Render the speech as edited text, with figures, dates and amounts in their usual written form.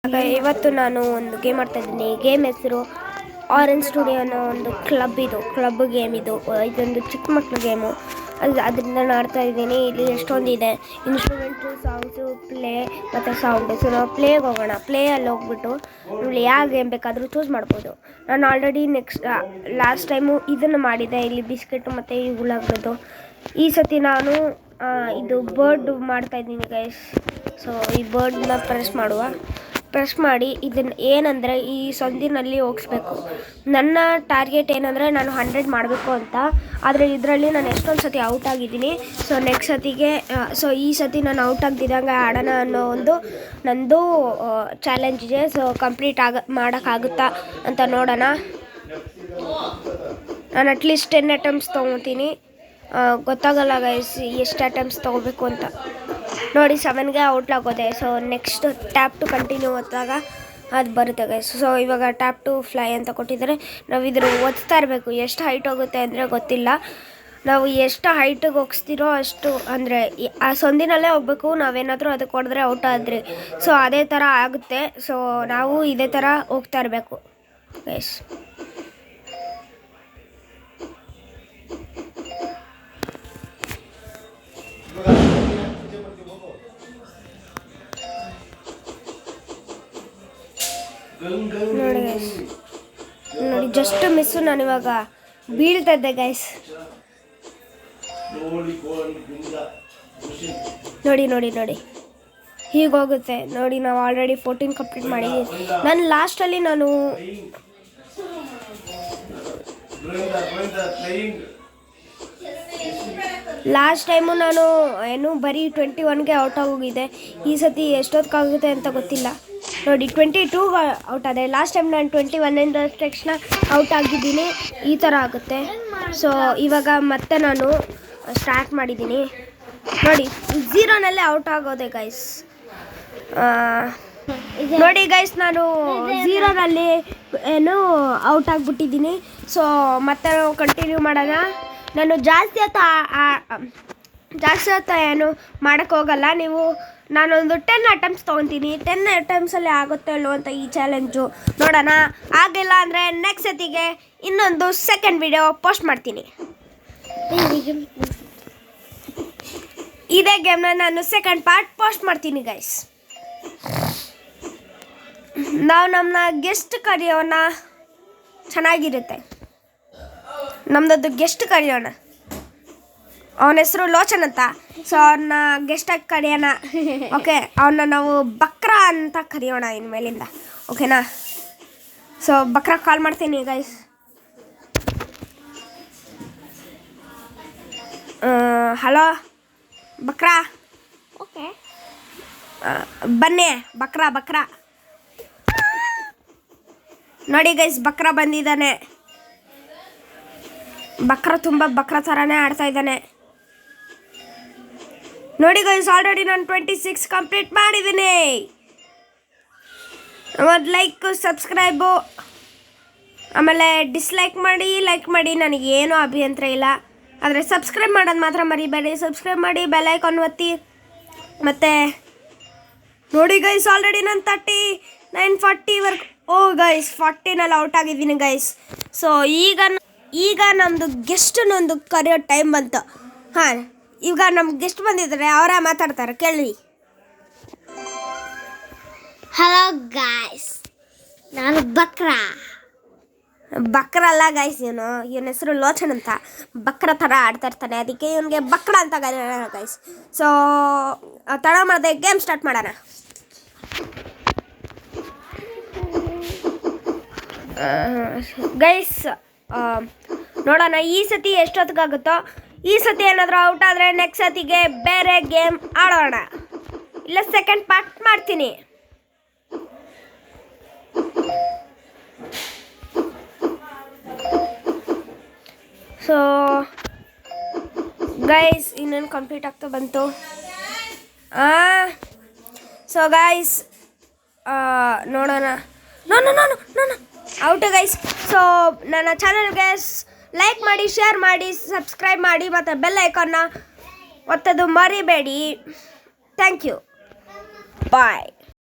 ಇವತ್ತು ನಾನು ಒಂದು ಗೇಮ್ ಆಡ್ತಾ ಇದ್ದೀನಿ. ಗೇಮ್ ಹೆಸರು ಆರೆಂಜ್ ಸ್ಟುಡಿಯೋ ಅನ್ನೋ ಒಂದು ಕ್ಲಬ್ ಗೇಮ್ ಇದೊಂದು ಚಿಕ್ಕ ಮಕ್ಕಳ ಗೇಮು. ಅದರಿಂದ ನಾನು ಆಡ್ತಾ ಇದ್ದೀನಿ. ಇಲ್ಲಿ ಎಷ್ಟೊಂದಿದೆ ಇನ್ಸ್ಟ್ರೂಮೆಂಟು, ಸಾಂಗ್ಸು, ಪ್ಲೇ ಮತ್ತು ಸೌಂಡು. ಸೊ ನಾವು ಪ್ಲೇಗೆ ಹೋಗೋಣ. ಪ್ಲೇಯಲ್ಲಿ ಹೋಗ್ಬಿಟ್ಟು ನಮ್ಮಲ್ಲಿ ಯಾವ ಗೇಮ್ ಬೇಕಾದರೂ ಚೂಸ್ ಮಾಡ್ಬೋದು. ನಾನು ಆಲ್ರೆಡಿ ಲಾಸ್ಟ್ ಟೈಮು ಇದನ್ನು ಮಾಡಿದ್ದೆ, ಇಲ್ಲಿ ಬಿಸ್ಕೆಟು ಮತ್ತು ಈ ಹುಳಗಳದ್ದು. ಈ ಸತಿ ನಾನು ಇದು ಬರ್ಡ್ ಮಾಡ್ತಾಯಿದ್ದೀನಿ ಗೈಸ್. ಸೊ ಈ ಬರ್ಡ್ನ ಪ್ರೆಸ್ ಮಾಡಿ ಇದನ್ನು ಏನಂದರೆ ಈ ಸಂದಿನಲ್ಲಿ ಹೋಗಿಸ್ಬೇಕು. ನನ್ನ ಟಾರ್ಗೆಟ್ ಏನಂದರೆ ನಾನು 100 ಮಾಡಬೇಕು ಅಂತ. ಆದರೆ ಇದರಲ್ಲಿ ನಾನು ಎಷ್ಟೊಂದು ಸತಿ ಔಟ್ ಆಗಿದ್ದೀನಿ. ಸೊ ನೆಕ್ಸ್ಟ್ ಸತಿಗೆ ಈ ಸತಿ ನಾನು ಔಟ್ ಆಗ್ದಿದ್ದಂಗೆ ಆಡೋಣ ಅನ್ನೋ ಒಂದು ನಂದು ಚಾಲೆಂಜ್ ಇದೆ. ಸೊ ಕಂಪ್ಲೀಟ್ ಮಾಡೋಕ್ಕಾಗುತ್ತಾ ಅಂತ ನೋಡೋಣ. ನಾನು ಅಟ್ಲೀಸ್ಟ್ 10 ಅಟೆಂಪ್ಟ್ಸ್ ತೊಗೊತೀನಿ. ಗೊತ್ತಾಗಲ್ಲ ಗೈಸ್ ಎಷ್ಟು ಅಟೆಂಪ್ಟ್ಸ್ ತೊಗೋಬೇಕು ಅಂತ. ನೋಡಿ 7ಗೆ ಔಟ್ ಆಗೋದೆ. So next tap to continue ಹೊತ್ತಾಗ ಅದು ಬರುತ್ತೆ ಗೈಸ್. ಸೊ ಇವಾಗ ಟ್ಯಾಪ್ ಟು ಫ್ಲೈ ಅಂತ ಕೊಟ್ಟಿದ್ದಾರೆ. ನಾವು ಇದ್ರ ಒತ್ತಾ ಇರಬೇಕು. ಎಷ್ಟು ಹೈಟ್ ಹೋಗುತ್ತೆ ಅಂದರೆ ಗೊತ್ತಿಲ್ಲ. ನಾವು ಎಷ್ಟು ಹೈಟಿಗೆ ಹೋಗಿಸ್ತೀರೋ ಅಷ್ಟು, ಅಂದರೆ ಆ ಸಂದಿನಲ್ಲೇ ಹೋಗ್ಬೇಕು. ನಾವೇನಾದರೂ ಅದಕ್ಕೆ ಹೊಡೆದ್ರೆ ಔಟ್ ಆದ್ರಿ. ಸೊ ಅದೇ ಥರ ಆಗುತ್ತೆ. ಸೊ ನಾವು ಇದೇ ಥರ ಹೋಗ್ತಾ ಇರಬೇಕು ಗೈಸ್. ನೋಡಿ ಜಸ್ಟ್ ಮಿಸ್ಸು. ನಾನು ಇವಾಗ ಬೀಳ್ತಾ ಇದ್ದೆ ಗೈಸ್. ನೋಡಿ ಹೀಗೆ ಹೋಗುತ್ತೆ. ನೋಡಿ ನಾವು ಆಲ್ರೆಡಿ 14 ಕಂಪ್ಲೀಟ್ ಮಾಡಿದ್ದೀವಿ. ನಾನು ಲಾಸ್ಟಲ್ಲಿ ಲಾಸ್ಟ್ ಟೈಮು ನಾನು ಬರೀ 21ಗೆ ಔಟ್ ಆಗೋಗಿದೆ. ಈ ಸತಿ ಎಷ್ಟೊತ್ತಾಗುತ್ತೆ ಅಂತ ಗೊತ್ತಿಲ್ಲ. ನೋಡಿ 22ಗೆ ಔಟ್ ಆದೆ. ಲಾಸ್ಟ್ ಟೈಮ್ ನಾನು 21 ತಕ್ಷಣ ಔಟ್ ಆಗಿದ್ದೀನಿ. ಈ ಥರ ಆಗುತ್ತೆ. ಸೊ ಇವಾಗ ಮತ್ತೆ ನಾನು ಸ್ಟಾರ್ಟ್ ಮಾಡಿದ್ದೀನಿ. ನೋಡಿ 0ನಲ್ಲೇ ಔಟ್ ಆಗೋದೆ ಗೈಸ್. ನೋಡಿ ಗೈಸ್, ನಾನು 0ನಲ್ಲಿ ಔಟ್ ಆಗಿಬಿಟ್ಟಿದ್ದೀನಿ. ಸೊ ಮತ್ತೆ ನಾವು ಕಂಟಿನ್ಯೂ ಮಾಡೋಣ. ನಾನು ಜಾಸ್ತಿ ಹೊತ್ತು ಮಾಡೋಕ್ಕೆ ಹೋಗಲ್ಲ. ನಾನೊಂದು 10 ಅಟೆಂಪ್ಟ್ಸ್ ತೊಗೊತೀನಿ. 10 ಅಟೆಂಪ್ಟ್ಸಲ್ಲಿ ಆಗುತ್ತೆ ಅಲ್ಲೋ ಅಂತ ಈ ಚಾಲೆಂಜು ನೋಡೋಣ. ಆಗಿಲ್ಲ ಅಂದರೆ ನೆಕ್ಸ್ಟ್ ಸತಿಗೆ ಇನ್ನೊಂದು ಸೆಕೆಂಡ್ ವಿಡಿಯೋ ಪೋಸ್ಟ್ ಮಾಡ್ತೀನಿ. ಇದೇ ಗೇಮ್ನ ನಾನು ಸೆಕೆಂಡ್ ಪಾರ್ಟ್ ಪೋಸ್ಟ್ ಮಾಡ್ತೀನಿ ಗೈಸ್. ನಾವು ನಮ್ಮನ್ನ ಗೆಸ್ಟ್ ಕರೆಯೋಣ, ಚೆನ್ನಾಗಿರುತ್ತೆ. ನಮ್ಮದೊಂದು ಗೆಸ್ಟ್ ಕರೆಯೋಣ. ಅವನ ಹೆಸರು ಲೋಚನ್ ಅಂತ. ಸೊ ಅವ್ರನ್ನ ಗೆಸ್ಟಾಗಿ ಕರೆಯೋಣ. ಓಕೆ, ಅವನ್ನ ನಾವು ಬಕ್ರಾ ಅಂತ ಕರೆಯೋಣ ಇನ್ಮೇಲಿಂದ. ಓಕೆನಾ? ಸೊ ಬಕ್ರಾ ಕಾಲ್ ಮಾಡ್ತೀನಿ ಗೈಸ್. ಹಲೋ ಬಕ್ರಾ. ಓಕೆ ಬನ್ನಿ ಬಕ್ರಾ. ನೋಡಿ ಗೈಸ್, ಬಕ್ರಾ ಬಂದಿದ್ದಾನೆ. ಬಕ್ರಾ ತುಂಬ ಬಕ್ರಾ ಥರನೇ ಆಡ್ತಾ ಇದ್ದಾನೆ. ನೋಡಿ ಗೈಸ್, ಆಲ್ರೆಡಿ ನಾನು 26 ಕಂಪ್ಲೀಟ್ ಮಾಡಿದ್ದೀನಿ. ಒಂದು ಲೈಕ್, ಸಬ್ಸ್ಕ್ರೈಬು, ಆಮೇಲೆ ಡಿಸ್ಲೈಕ್ ಮಾಡಿ, ಲೈಕ್ ಮಾಡಿ. ನನಗೇನು ಅಭ್ಯಂತರ ಇಲ್ಲ. ಆದರೆ ಸಬ್ಸ್ಕ್ರೈಬ್ ಮಾಡೋದು ಮಾತ್ರ ಮರಿಬೇಡಿ. ಸಬ್ಸ್ಕ್ರೈಬ್ ಮಾಡಿ, ಬೆಲ್ ಐಕಾನ್ ಒತ್ತಿ. ಮತ್ತು ನೋಡಿ ಗೈಸ್, ಆಲ್ರೆಡಿ ನಾನು 39-40 ಗೈಸ್ 40ನಲ್ಲಿ ಔಟ್ ಆಗಿದ್ದೀನಿ ಗೈಸ್. ಸೊ ಈಗ ನಮ್ಮದು ಗೆಸ್ಟನ್ನೊಂದು ಕರೆಯೋ ಟೈಮ್ ಬಂತು. ಹಾಂ, ಈಗ ನಮ್ಮ ಗೆಸ್ಟ್ ಬಂದಿದ್ದಾರೆ. ಅವರೇ ಮಾತಾಡ್ತಾರೆ, ಕೇಳಿ. ಹಲೋ ಗಾಯ್ಸ್, ನಾನು ಬಕ್ರಾ ಅಲ್ಲ ಗೈಸ್. ಇವನ ಹೆಸರು ಲೋಚನ್ ಅಂತ. ಬಕ್ರಾ ಥರ ಆಡ್ತಾ ಇರ್ತಾನೆ, ಅದಕ್ಕೆ ಇವನಿಗೆ ಬಕ್ರಾ ಅಂತ ಕರೆಯೋಣ ಗೈಸ್. ಸೊ ತಡ ಮಾಡದೆ ಗೇಮ್ ಸ್ಟಾರ್ಟ್ ಮಾಡೋಣ. ಗೈಸ್ ನೋಡೋಣ ಈ ಸತಿ ಎಷ್ಟೊತ್ತಿಗಾಗುತ್ತೋ. ಈ ಸತಿ ಏನಾದರೂ ಔಟ್ ಆದರೆ ನೆಕ್ಸ್ಟ್ ಸತಿಗೆ ಬೇರೆ ಗೇಮ್ ಆಡೋಣ, ಇಲ್ಲ ಸೆಕೆಂಡ್ ಪಾರ್ಟ್ ಮಾಡ್ತೀನಿ. ಸೊ ಗೈಸ್, ಇನ್ನೇನು ಕಂಪ್ಲೀಟ್ ಆಗ್ತಾ ಬಂತು. ಸೊ ಗೈಸ್ ನೋಡೋಣ. ನಾನು ಔಟ್ ಗೈಸ್. ಸೊ ನನ್ನ ಚಾನಲ್ಗೆ ಲೈಕ್ ಮಾಡಿ, ಶೇರ್ ಮಾಡಿ, ಸಬ್ಸ್ಕ್ರೈಬ್ ಮಾಡಿ ಮತ್ತು ಬೆಲ್ ಐಕಾನ್ನ ಒತ್ತೋದು ಮರಿಬೇಡಿ. Thank you. ಬಾಯ್.